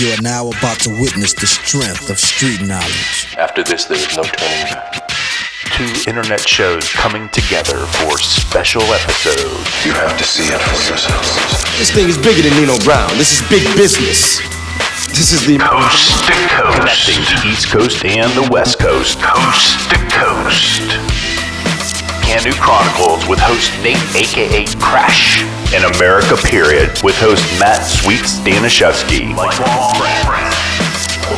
You are now about to witness the strength of street knowledge. After this, there is no turning back. Two internet shows coming together for special episodes. You have to see it for yourselves. This thing is bigger than Nino Brown. This is big business. This is the Coast to Coast. Connecting the East Coast and the West Coast. Coast to Coast. Kanu Chronicles with host Nate, a.k.a. Crash. In America, period, with host Matt Sweet Staniszewski.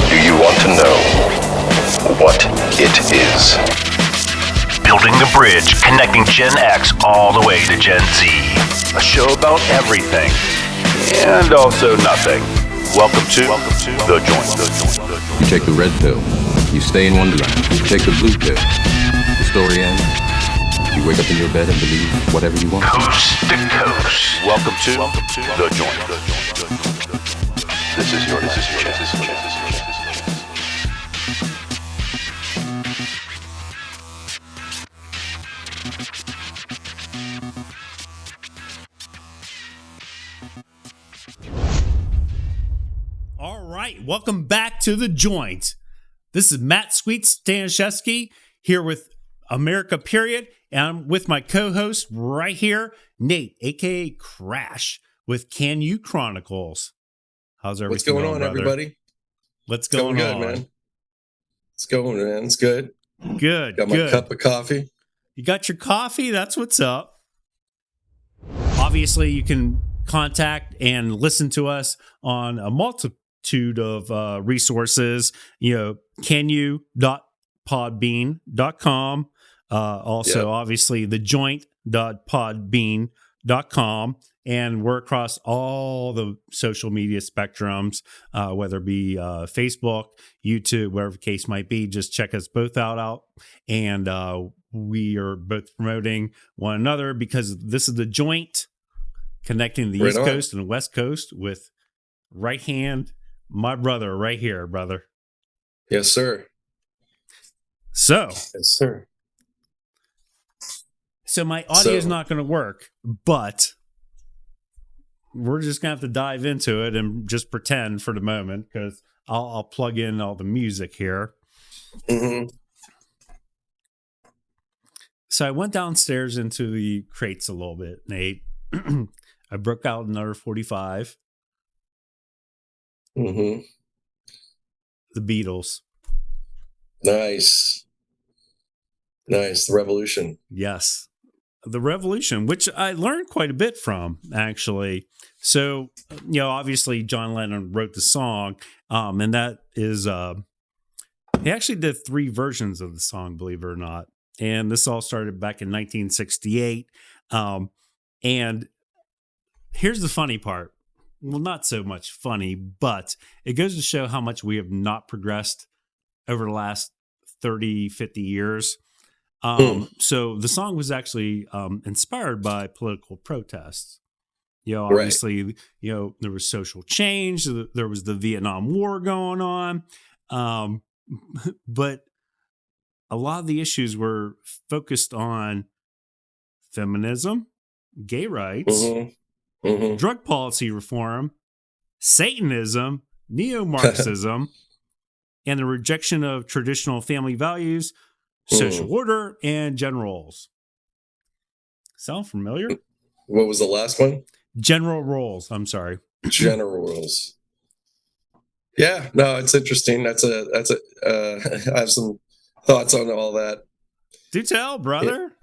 Do you want to know what it is? Building the bridge, connecting Gen X all the way to Gen Z. A show about everything and also nothing. Welcome to The Joint. You take the red pill, you stay in Wonderland. You take the blue pill, the story ends. You wake up in your bed and believe whatever you want. Coast to Coast. Welcome to The Joint. This is your chance. All right, welcome back to The Joint. This is Matt Sweet Staniszewski here with America, period. And I'm with my co-host right here, Nate, a.k.a. Crash, with Kanu Chronicles. How's everything? What's going on, brother? everybody? What's going good, on? man? It's going, man. It's good. Good. Got my good. cup of coffee. You got your coffee? That's what's up. Obviously, you can contact and listen to us on a multitude of resources. You know, kanu.podbean.com. Also, obviously, thejoint.podbean.com. And we're across all the social media spectrums, whether it be Facebook, YouTube, whatever the case might be. Just check us both out. And we are both promoting one another because this is The Joint, connecting the East Coast and the West Coast with right hand, my brother right here, brother. Yes, sir. Yes, sir. So my audio is not going to work, but we're just going to have to dive into it and just pretend for the moment because I'll plug in all the music here. Mm-hmm. So I went downstairs into the crates a little bit, Nate. I broke out another 45. Mm-hmm. The Beetles. Nice. The Revolution. Yes. The Revolution, which I learned quite a bit from, actually. So, obviously John Lennon wrote the song, and that is, he actually did 3 versions of the song, believe it or not. And this all started back in 1968. And here's the funny part. Well, not so much funny, but it goes to show how much we have not progressed over the last 30, 50 years. So the song was actually inspired by political protests. Obviously, there was social change. There was the Vietnam War going on. But a lot of the issues were focused on feminism, gay rights, drug policy reform, Satanism, neo-Marxism, and the rejection of traditional family values, social order, and general roles. Sound familiar? What was the last one? General roles. I'm sorry. General roles. Yeah, no, it's interesting. I have some thoughts on all that. Do tell, brother.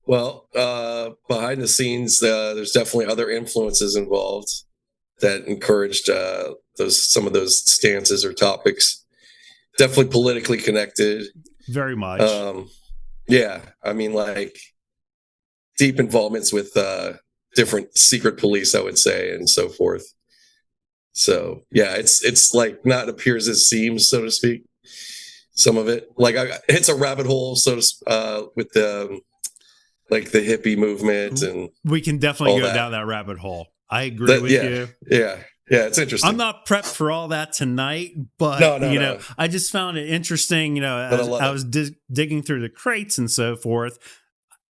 Well, behind the scenes, there's definitely other influences involved that encouraged some of those stances or topics. Definitely politically connected. Very much. Yeah, I mean, like deep involvements with different secret police, I would say, and so forth. So yeah, it's like not appears as seems, so to speak. Some of it, like it's a rabbit hole, with the like the hippie movement, and we can definitely go down that rabbit hole. I agree with you. Yeah, it's interesting. I'm not prepped for all that tonight, but no. I just found it interesting. As I was digging through the crates and so forth,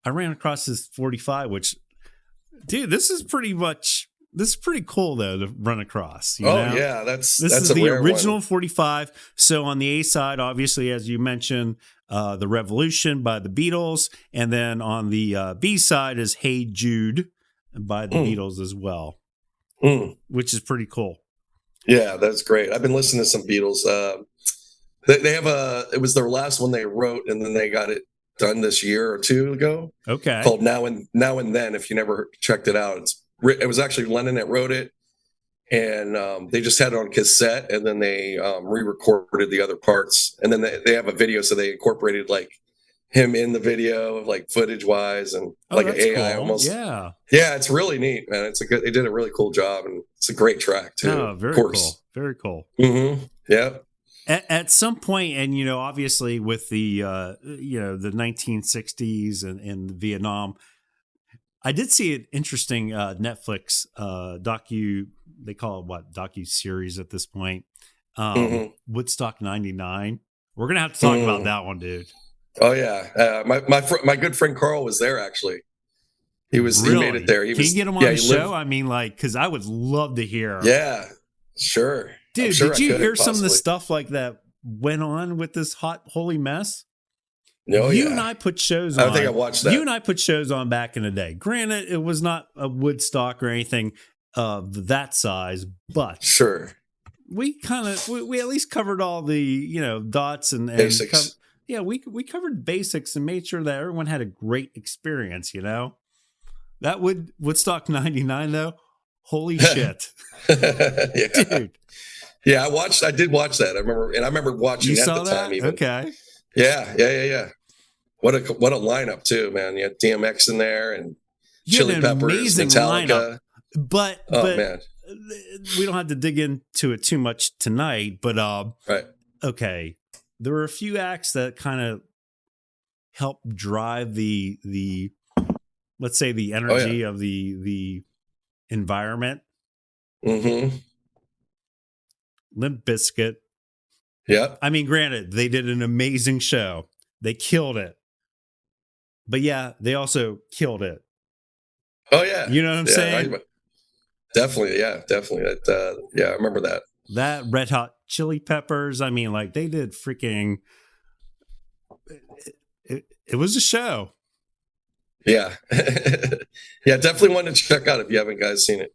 I ran across this 45, which, dude, this is pretty much This is pretty cool though to run across. You Oh know? yeah, This that's is a the rare original one. 45. So on the A side, obviously, as you mentioned, The Revolution by the Beatles. And then on the B side is Hey Jude by the Beatles as well, which is pretty cool. Yeah, that's great. I've been listening to some Beatles. They have it was their last one they wrote, and then they got it done this year or two ago. Okay. Called Now and Then. If you never checked it out, it was actually Lennon that wrote it, and they just had it on cassette, and then they re-recorded the other parts, and then they have a video, so they incorporated like him in the video, like footage wise, and like an AI cool. almost. Yeah, it's really neat, man. They did a really cool job, and it's a great track too. Oh, very of course. cool. Very cool. Mm-hmm. Yeah. At some point, and obviously with the the 1960s and Vietnam, I did see an interesting Netflix they call it what, docu-series at this point, Woodstock 99. We're gonna have to talk about that one, dude. Oh yeah, my good friend Carl was there actually. He made it there. Can you get him on the show? I mean, like, because I would love to hear. Yeah, sure. Dude, did you hear some of the stuff like that went on with this hot holy mess? No, you and I put shows on. I think I watched that. You and I put shows on back in the day. Granted, it was not a Woodstock or anything of that size, but sure, we at least covered all the dots and basics. We covered basics and made sure that everyone had a great experience. That Woodstock 99 though, holy shit, yeah. Dude. Yeah, I did watch that. I remember watching at the time even. Okay. Yeah. What a lineup too, man. You had DMX in there and Chili Peppers, Metallica. Lineup. But man, we don't have to dig into it too much tonight. But right. Okay, there were a few acts that kind of helped drive the let's say the energy of the environment. Mm-hmm. Limp Bizkit. Yeah. I mean, granted, they did an amazing show. They killed it. But yeah, they also killed it. Oh yeah. You know what I'm saying? Definitely. Yeah, definitely. I remember that. That Red Hot Chili Peppers. I mean, like, they did freaking. It was a show. Yeah. Yeah, definitely one to check out if you haven't guys seen it,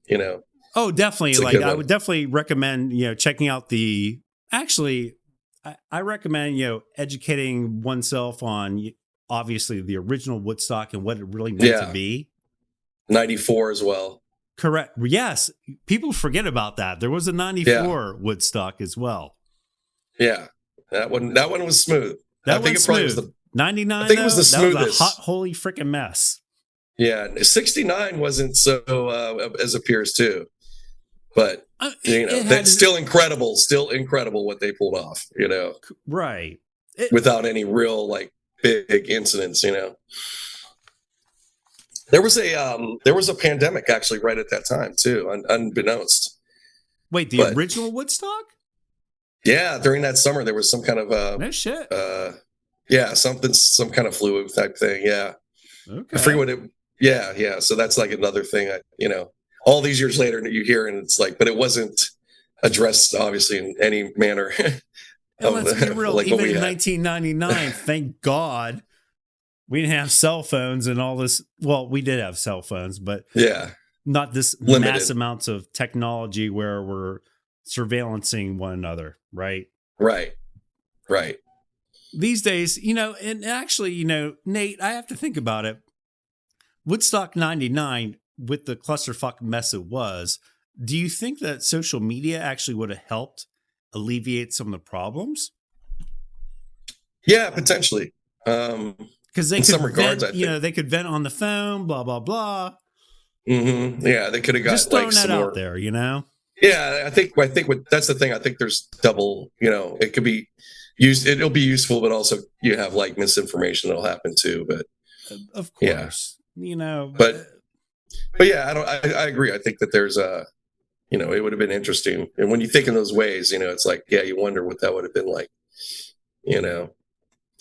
Oh, definitely. Like, I would definitely recommend, checking out I recommend, educating oneself on obviously the original Woodstock and what it really meant to be. 94 as well. Correct. Yes. People forget about that. There was a 94 Woodstock as well. Yeah. That one was smooth. I think it smooth. Probably was the 99. I think it was the smoothest. That was a hot, holy freaking mess. Yeah. 69 wasn't so as appears too. But that's still incredible what they pulled off, Right. Without any real like big incidents, There was a pandemic actually right at that time too, unbeknownst. Wait, the original Woodstock? Yeah, during that summer there was some kind of no shit. Some kind of flu type thing. Yeah. Okay. I forget what it. Yeah. So that's like another thing. All these years later, you hear, and it's like, but it wasn't addressed obviously in any manner. And let's be real. Like even in 1999, thank God, we didn't have cell phones and all this. Well, we did have cell phones, but not this limited mass amounts of technology where we're surveillancing one another. Right. These days, and actually, Nate, I have to think about it. Woodstock 99, with the clusterfuck mess it was, do you think that social media actually would have helped alleviate some of the problems? Yeah, potentially. Because they could some regards, vent, I think. They could vent on the phone, blah blah blah. Mm-hmm. Yeah, they could have got just throwing that out there, Yeah, I think that's the thing. I think there's double. It could be used. It'll be useful, but also you have like misinformation that'll happen too. But of course, But yeah, I agree. I think that there's it would have been interesting. And when you think in those ways, it's like, yeah, you wonder what that would have been like,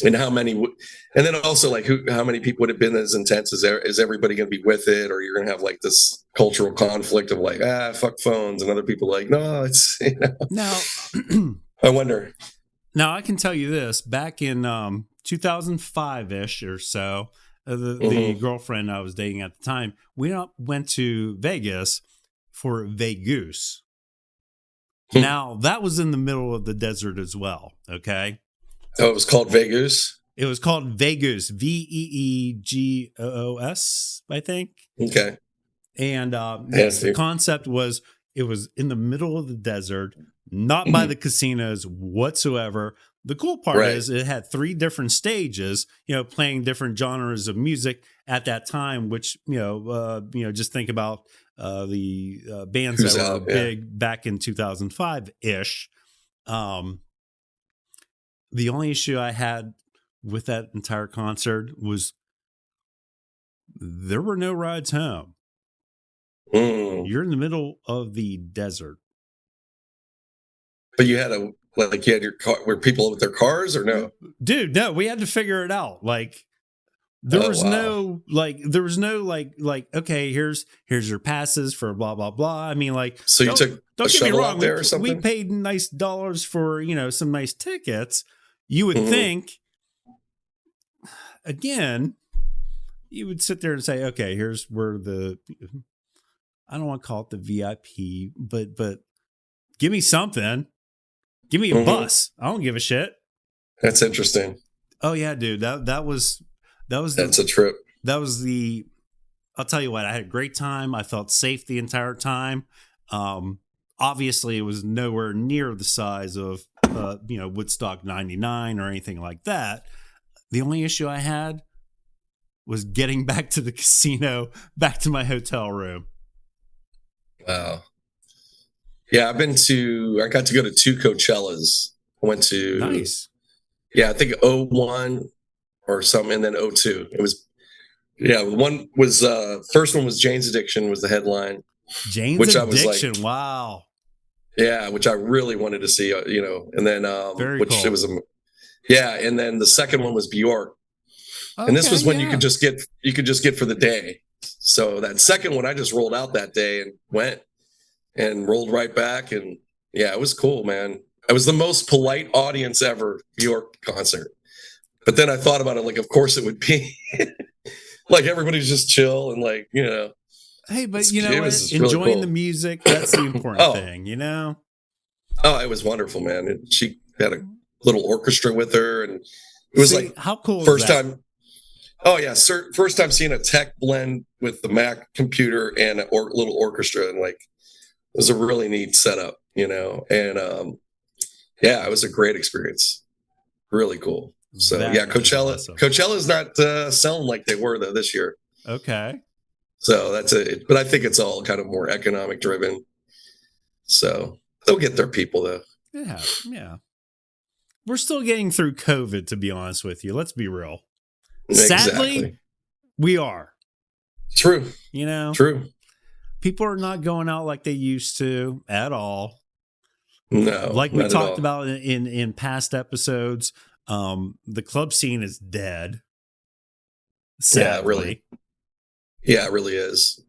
and and then also like how many people would have been as intense? Is everybody going to be with it, or you're going to have like this cultural conflict of like, fuck phones, and other people like, no, it's, you know. Now, I wonder. Now I can tell you this: back in 2005-ish or so, the girlfriend I was dating at the time, we went to Vegas for Vegoose. Now that was in the middle of the desert as well. Okay. Oh, it was called Vegoose? It was called Vegoose, Veegoos, I think. Okay. And yes, the concept was it was in the middle of the desert, not by the casinos whatsoever. The cool part is it had 3 different stages, you know, playing different genres of music at that time, which, just think about the bands that were big back in 2005-ish. The only issue I had with that entire concert was there were no rides home. You're in the middle of the desert. But you had your car. Were people with their cars or no? Dude, no, we had to figure it out. Like there was no okay, here's your passes for blah blah blah. I mean, like, so you took a shuttle out there or something? We paid nice dollars for, some nice tickets. You would think, again, you would sit there and say, okay, here's where I don't want to call it the VIP, but give me something. Give me a bus. I don't give a shit. That's interesting. Oh yeah, dude. That's a trip. That was I'll tell you what, I had a great time. I felt safe the entire time. Obviously it was nowhere near the size of Woodstock 99 or anything like that. The only issue I had was getting back to the casino, back to my hotel room. Wow. Yeah, I got to go to 2 Coachellas. I went to nice. Yeah, I think 01 or something, and then 02. It was one was first one was Jane's Addiction was the headline. Jane's Addiction, wow. Yeah, which I really wanted to see, and then Very which cool. it was and then the second one was Bjork. Okay, and this was when you could just get for the day. So that second one I just rolled out that day and went and rolled right back, and it was cool, man. It was the most polite audience ever, Bjork concert. But then I thought about it, like, of course it would be. Like everybody's just chill and like, Hey, but you know what? Enjoying really cool. The music, that's the important thing, Oh, it was wonderful, man. And she had a little orchestra with her, and it was like how cool first time. Oh yeah, first time seeing a tech blend with the Mac computer and a little orchestra, and like it was a really neat setup, and it was a great experience. Really cool. So Coachella's not selling like they were though this year. Okay. So that's it. But I think it's all kind of more economic driven. So they'll get their people though. Yeah. Yeah. We're still getting through COVID, to be honest with you. Let's be real. Exactly. Sadly, we are. True. True. People are not going out like they used to at all. No. Like we talked about in past episodes, the club scene is dead. Sadly. Yeah, really. Yeah, it really is.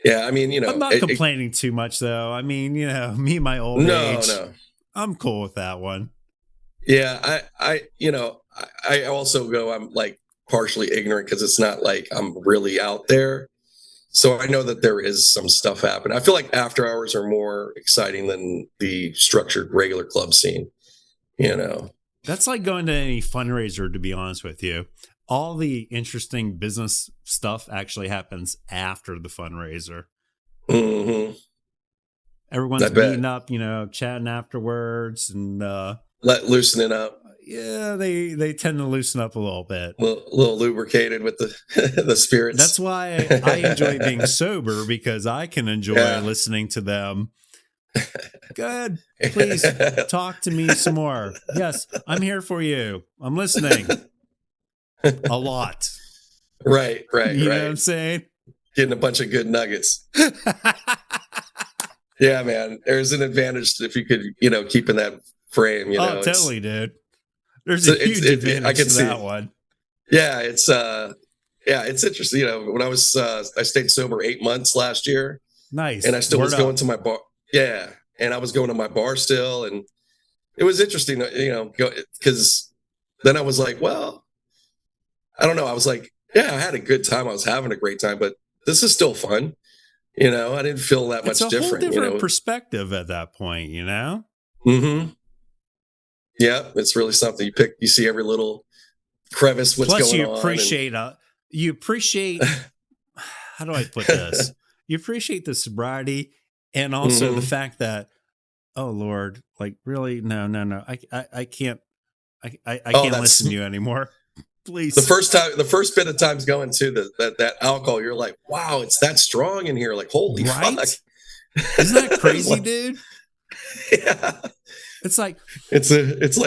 Yeah, I mean, I'm not complaining too much, though. I mean, me and my old age. No. I'm cool with that one. Yeah, I also go, I'm like partially ignorant because it's not like I'm really out there. So I know that there is some stuff happening. I feel like after hours are more exciting than the structured regular club scene, That's like going to any fundraiser, to be honest with you. All the interesting business stuff actually happens after the fundraiser. Mm-hmm. Everyone's meeting up, chatting afterwards and loosening up. Yeah, they tend to loosen up a little bit. A little lubricated with the spirits. That's why I enjoy being sober, because I can enjoy listening to them. Go ahead, please talk to me some more. Yes, I'm here for you. I'm listening. A lot. Right. You know what I'm saying? Getting a bunch of good nuggets. Yeah, man. There's an advantage if you could, keep in that frame, Oh, totally, dude. There's a huge advantage I can to see that it. one. Yeah, it's interesting. You know, when I stayed sober 8 months last year, Nice. and I still was Word going up. to my bar. Yeah, and I was going to my bar still, and it was interesting, you know, because then I was like, well, I don't know. I was like, yeah, I had a good time. I was having a great time, but this is still fun. You know, I didn't feel that It's much a whole different. different You know, perspective at that point, you know? mm-hmm. Yeah, it's really something. You see every little crevice, what's Plus, going you on. appreciate, how do I put this? You appreciate the sobriety and also the fact that, oh Lord, like really, no, I can't listen to you anymore. Please. The first bit of times going to that alcohol, you're like, wow, it's that strong in here. Like, holy fuck. Isn't that crazy, like, dude? Yeah. It's like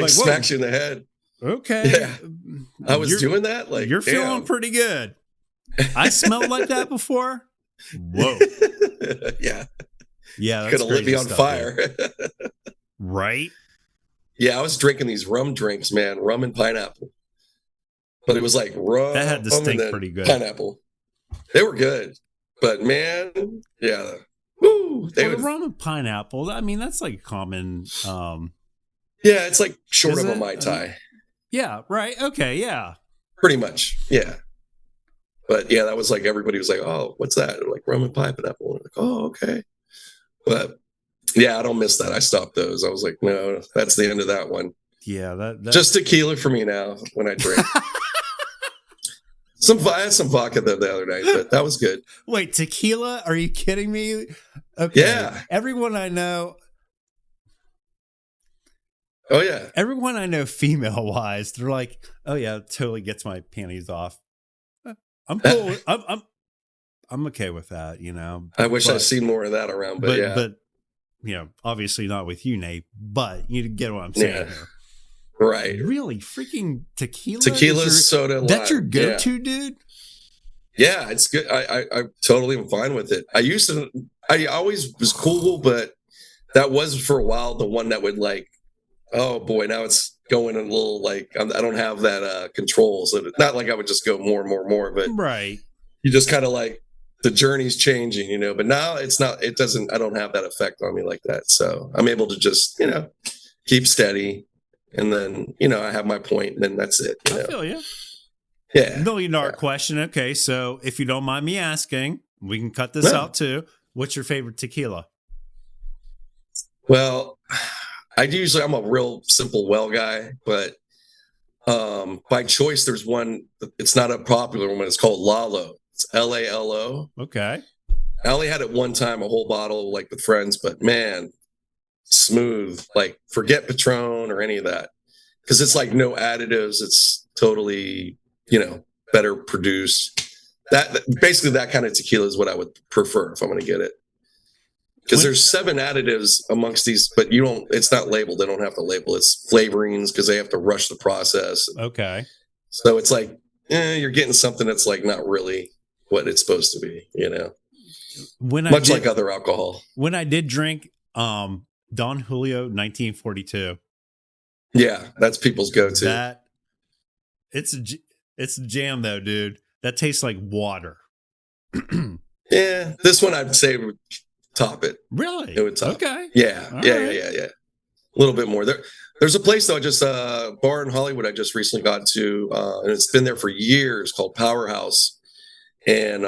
smacks you in the head. Okay. Yeah. I was doing that. Like, you're feeling pretty good. I smelled like that before. Whoa. Yeah. Yeah. Could have lit me on fire. Right? Yeah. I was drinking these rum drinks, man. Rum and pineapple. But it was like rum. That had to stink pretty good. Pineapple. They were good. But man, yeah. Woo, the rum and pineapple, I mean, that's like common. Yeah, it's like short of a Mai Tai. Yeah, right. Okay, yeah. Pretty much, yeah. But yeah, that was like, everybody was like, oh, what's that? They're like, rum and pineapple. Like, oh, okay. But yeah, I don't miss that. I stopped those. I was like, no, that's the end of that one. Yeah, that just tequila for me now when I drink. I had some vodka the other night, but that was good. Wait, tequila? Are you kidding me? Okay. Yeah. Everyone I know. Oh yeah. Everyone I know, female wise, they're like, "Oh yeah, it totally gets my panties off." I'm cool. I'm okay with that. You know. I wish I'd seen more of that around, but yeah. But you know, obviously not with you, Nate. But you get what I'm saying here. Right. Really? Freaking tequila? Tequila, soda, that's lime. your go-to, dude? Yeah, it's good. I totally am fine with it. I always was cool, but that was for a while the one that would like, oh boy, now it's going a little like, I don't have that control. So not like I would just go more, but right. You just kind of like, the journey's changing, you know, but now I don't have that effect on me like that. So I'm able to just, you know, keep steady. And then, you know, I have my point, and then that's it. You know? I feel you. Yeah. $1 million question. Okay, so if you don't mind me asking, we can cut this out too. What's your favorite tequila? Well, I'm a real simple well guy, but by choice, there's one. It's not a popular one. It's called Lalo. It's Lalo. Okay. I only had it one time, a whole bottle, like with friends, but man. Smooth, like forget Patron or any of that, because it's like no additives. It's totally, you know, better produced. That basically that kind of tequila is what I would prefer if I'm going to get it, because there's 7 additives amongst these, but it's not labeled. They don't have to label. It's flavorings because they have to rush the process. Okay. So it's like you're getting something that's like not really what it's supposed to be, you know. Much like other alcohol. When I did drink Don Julio 1942. Yeah, that's people's go-to. It's a jam though, dude. That tastes like water. Yeah, this one I'd say would top it. Really? It would top. Okay. Yeah, All yeah, right. yeah. A little bit more. There's a place though, just a bar in Hollywood I just recently got to, and it's been there for years, called Powerhouse, and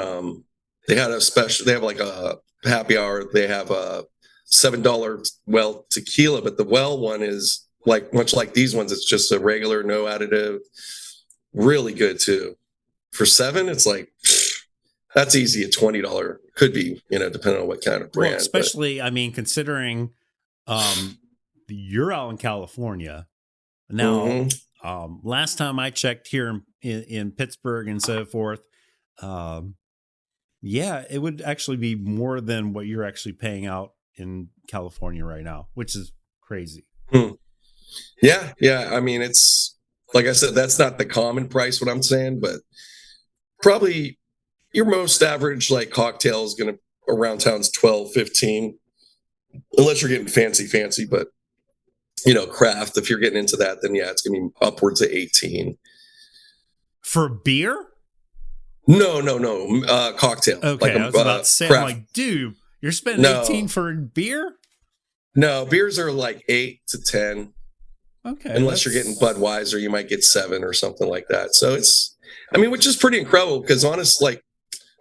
they had a special. They have like a happy hour. They have a $7 well tequila, but the well one is like much like these ones. It's just a regular, no additive, really good too. For $7, it's like that's easy. A $20 could be, you know, depending on what kind of brand. Well, especially, I mean, considering you're out in California now. Last time I checked here in Pittsburgh and so forth, yeah, it would actually be more than what you're actually paying out in California right now, which is crazy. Yeah. I mean, it's like I said, that's not the common price, what I'm saying, but probably your most average like cocktail is going to around town's 12, 15, unless you're getting fancy, but craft. If you're getting into that, then yeah, it's gonna be upwards of 18 for beer. No, cocktail. Okay, I was about to say, I'm like, dude, you're spending 18 for beer? No, beers are like 8 to 10. Okay, unless you're getting Budweiser, you might get 7 or something like that. So it's, which is pretty incredible because honestly, like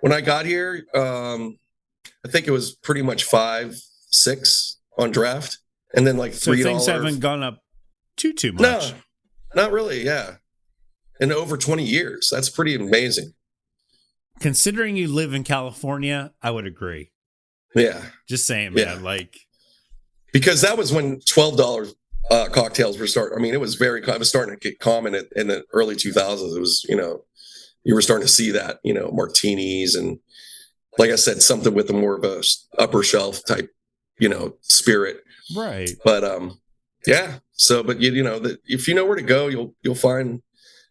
when I got here, I think it was pretty much 5, 6 on draft, and then like $3. So things haven't gone up too much. No, not really. Yeah, in over 20 years, that's pretty amazing. Considering you live in California, I would agree. Yeah, just saying, man. Like, because that was when $12 cocktails were starting. It was starting to get common in the early 2000s. It was, you were starting to see that, martinis and, like I said, something with a more of a upper shelf type, spirit. Right. But yeah. So, but if you know where to go, you'll find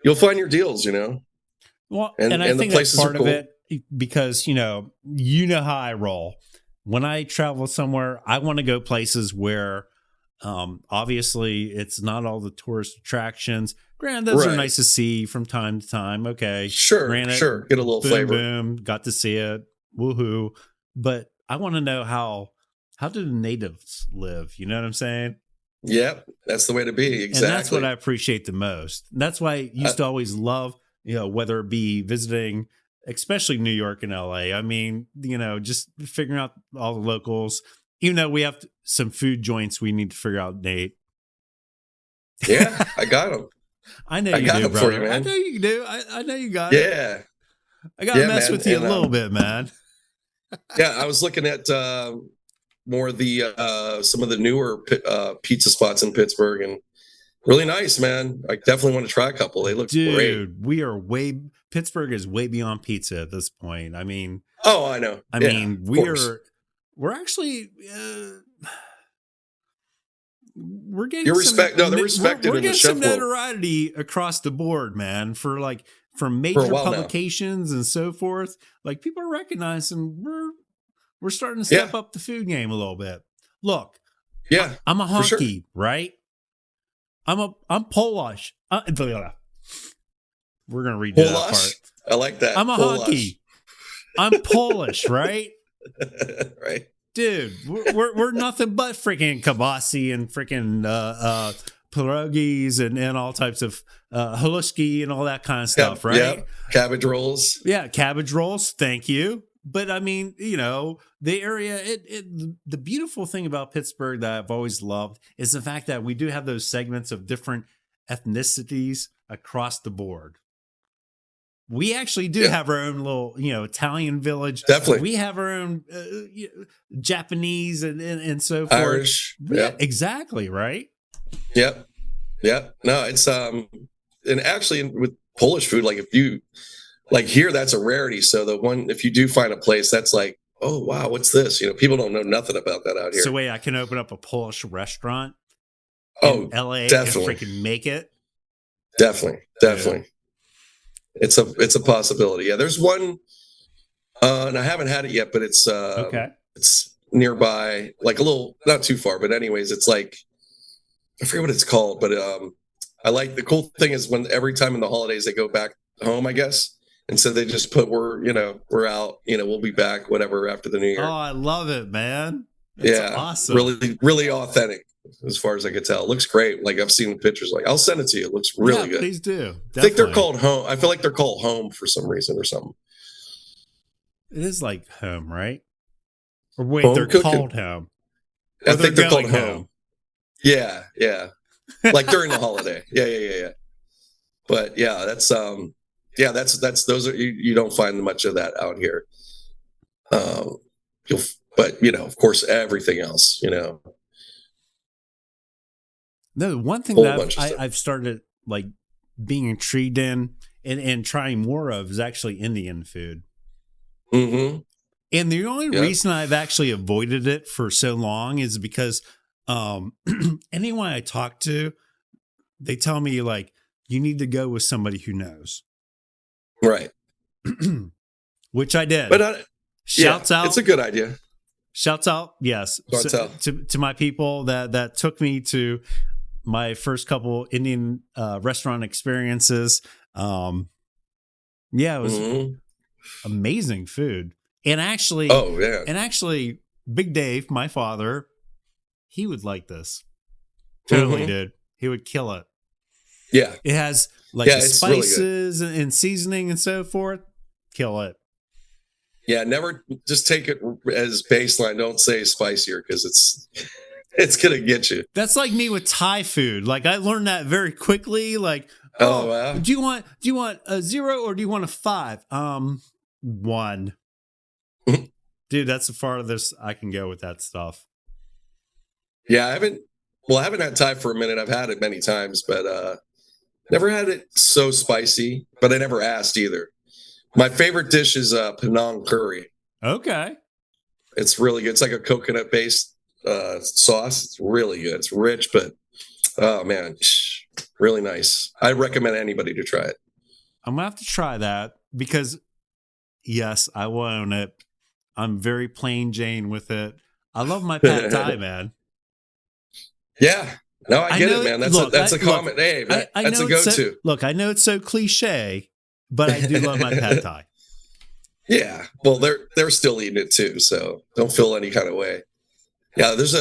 your deals. Well, and I think that's part of it because you know how I roll. When I travel somewhere, I want to go places where. Obviously, it's not all the tourist attractions. Granted, those are nice to see from time to time. Okay, sure. Get a little flavor. Boom, got to see it. Woohoo! But I want to know how do the natives live? You know what I'm saying? Yep, that's the way to be. Exactly, and that's what I appreciate the most. That's why I used to always love, whether it be visiting, especially New York and LA. Just figuring out all the locals. Even though we have some food joints we need to figure out, Nate. Yeah, I got them. I know you do, brother. For you, man. I know you do. I know you got it. Yeah. I got to mess with you a little bit, man. Yeah, I was looking at more of the some of the newer pizza spots in Pittsburgh, and really nice, man. I definitely want to try a couple. They look great. Dude, Pittsburgh is way beyond pizza at this point. Oh, I know. We're actually we're getting they're respected. We're in getting the some chef notoriety across the board, man. From major publications and so forth. Like people are recognizing we're starting to step up the food game a little bit. Look, I'm a honky, right? I'm Polish. We're gonna redo that part. I like that. I'm a honky. I'm Polish, right? Right, dude. We're nothing but freaking kibasi and freaking pierogies and all types of haluski and all that kind of stuff, right? Yeah, cabbage rolls. Yeah, cabbage rolls. Thank you. But the area. The beautiful thing about Pittsburgh that I've always loved is the fact that we do have those segments of different ethnicities across the board. We actually do have our own little, Italian village. Definitely. We have our own Japanese and so forth. Irish. Yeah, exactly. Right. Yep. No, it's, and actually with Polish food, like if you like here, that's a rarity. So if you do find a place that's like, oh, wow, what's this? People don't know nothing about that out here. So wait, I can open up a Polish restaurant in LA definitely. And freaking make it. Definitely. Yeah. It's a possibility. Yeah, there's one, and I haven't had it yet, but it's okay. It's nearby, like a little, not too far, but anyways, it's like I forget what it's called, but I like the cool thing is when every time in the holidays they go back home, I guess, and so they just put we're out, we'll be back whatever after the New Year. Oh, I love it, man. That's awesome. Really, really authentic. As far as I can tell, it looks great. Like I've seen pictures. Like I'll send it to you. It looks really good. Please do. Definitely. I think they're called home. I feel like they're called home for some reason or something. It is like home, right? Or wait, they're called home. I think they're called home. Yeah. Like during the holiday. Yeah. But yeah, that's those are you don't find much of that out here. But of course, everything else, No, one thing that I've started like being intrigued in and trying more of is actually Indian food. Mm-hmm. And the only reason I've actually avoided it for so long is because anyone I talk to, they tell me like, you need to go with somebody who knows. Right. Which I did. But shouts out. It's a good idea. Shouts out. Yes. To my people that took me to my first couple Indian restaurant experiences. It was amazing food. And actually, Big Dave, my father, he would like this. Totally, dude. He would kill it. Yeah. It has like the spices and seasoning and so forth. Kill it. Yeah, never just take it as baseline. Don't say spicier because it's gonna get you. That's like me with Thai food. Like I learned that very quickly. Like, wow. Do you want a 0 or do you want a 5? 1. Dude, that's the farthest I can go with that stuff. Yeah, I haven't had Thai for a minute. I've had it many times, but never had it so spicy. But I never asked either. My favorite dish is Penang curry. Okay. It's really good. It's like a coconut-based sauce. It's really good. It's rich, but oh man, really nice. I recommend anybody to try it. I'm gonna have to try that because yes, I will own it. I'm very plain Jane with it. I love my pad thai, man. Yeah. No, I get it, man. That's a common name. That's a go-to. Look, I know it's so cliche, but I do love my pad thai. Yeah. Well, they're still eating it too, so don't feel any kind of way. Yeah, there's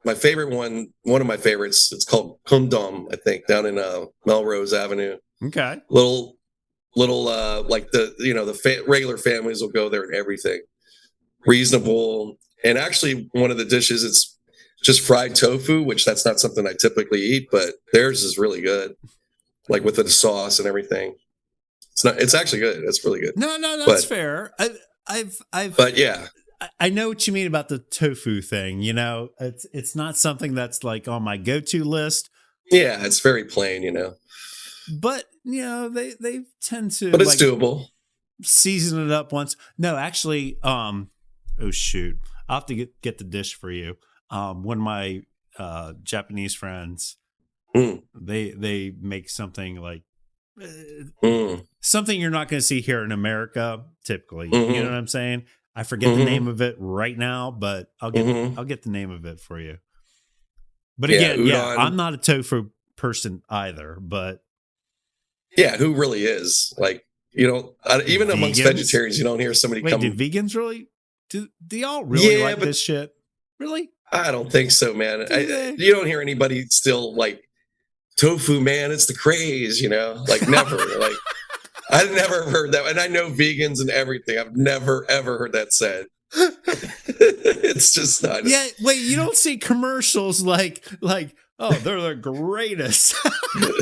my favorite one of my favorites. It's called Kundom, I think, down in Melrose Avenue. Okay. Little like the regular families will go there and everything. Reasonable. And actually one of the dishes, it's just fried tofu, which that's not something I typically eat, but theirs is really good. Like with the sauce and everything. It's actually good. It's really good. No, that's fair. But yeah. I know what you mean about the tofu thing. You know, it's not something that's like on my go-to list. Yeah, it's very plain, But you know, they tend to. But it's doable. Season it up once. No, actually, oh shoot, I'll have to get the dish for you. One of my Japanese friends, they make something like something you're not going to see here in America typically. You know what I'm saying? I forget the name of it right now, but I'll get the name of it for you. But again, I'm not a tofu person either, but yeah, who really is? Like, even amongst vegetarians, you don't hear somebody come. Do vegans really? Do y'all really like this shit? Really? I don't think so, man. You don't hear anybody still like tofu, man. It's the craze, like never. Like I've never heard that. And I know vegans and everything. I've never, ever heard that said. It's just not. Yeah. Wait, you don't see commercials like, oh, they're the greatest.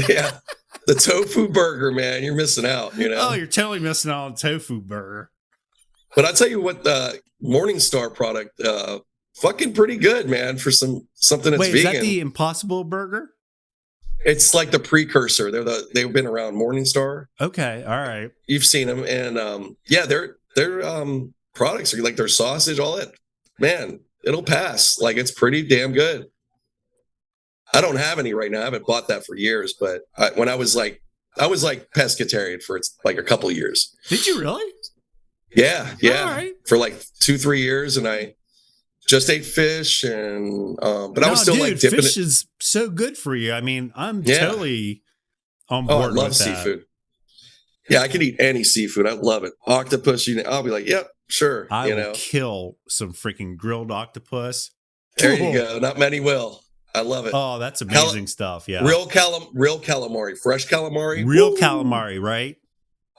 Yeah. The tofu burger, man. You're missing out, Oh, you're totally missing out on tofu burger. But I'll tell you what, Morningstar product, fucking pretty good, man, for something that's vegan. Is that the Impossible Burger? It's like the precursor. They've been around, Morningstar. Okay, all right. You've seen them, and their products are like their sausage, all that. Man, it'll pass. Like it's pretty damn good. I don't have any right now. I haven't bought that for years, but when I was like pescatarian for like a couple years. Did you really? Yeah. All right. For like 2-3 years, and I just ate fish, and but I was still like dipping fish is so good for you. I mean, I'm totally on board. I love seafood. Yeah, I can eat any seafood. I love it. Octopus, I'll be like, yep, sure. I will kill some freaking grilled octopus. There you go. Not many will. I love it. Oh, that's amazing stuff. Yeah. Real calamari, fresh calamari. Real calamari, right?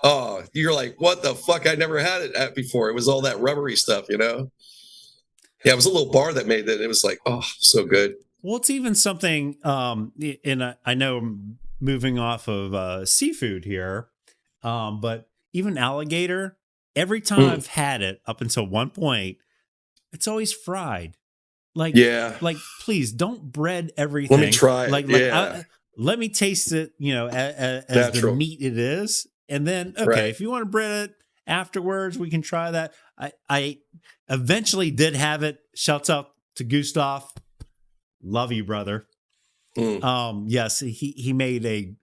Oh, you're like, what the fuck? I never had it at before. It was all that rubbery stuff, Yeah, it was a little bar that made that. It was like, oh, so good. Well, it's even something, and I know I'm moving off of seafood here, but even alligator, every time I've had it up until one point, it's always fried. Like, please don't bread everything. Let me try it. Let me taste it, as the meat it is. And then, if you want to bread it afterwards, we can try that. I eventually did have it. Shouts out to Gustav. Love you, brother. Yes, he made a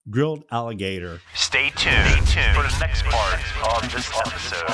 grilled alligator. Stay tuned for the next part of this episode.